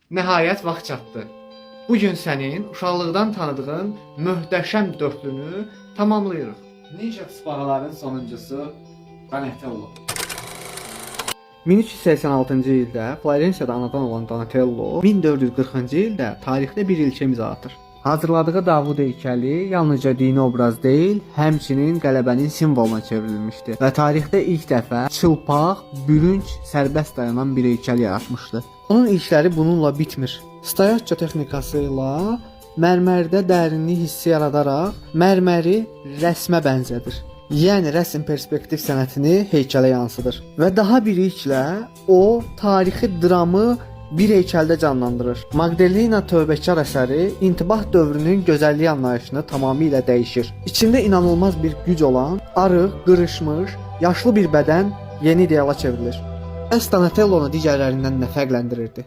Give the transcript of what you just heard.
Nəhayət vaxt çatdı. Bu gün sənin uşaqlıqdan tanıdığın möhtəşəm dörtlünü tamamlayırıq. Ninja Spağaların sonuncusu Donatello. 1386-cı ildə Florensiyada anadan olan Donatello 1440-cı ildə tarixdə bir ilk imza atır. Hazırladığı Davud heykəli yalnızca dini obraz deyil, həmçinin qələbənin simvoluna çevrilmişdi və tarixdə ilk dəfə çılpaq, bürünc, sərbəst dayanan bir heykəl yaratmışdı. Onun ilkləri bununla bitmir. Stayatça texnikası ilə mərmərdə dərinlik hissi yaradaraq mərməri rəsmə bənzədir. Yəni rəsm perspektiv sənətini heykələ yansıdır və daha bir ilklə o tarixi dramı bir heykəldə canlandırır. Magdalena tövbəkar əsəri intibah dövrünün gözəllik anlayışını tamamilə dəyişir. İçində inanılmaz bir güc olan, arıq, qırışmış, yaşlı bir bədən yeni ideala çevrilir. Donatello'nu digərlərindən nə fərqləndirirdi?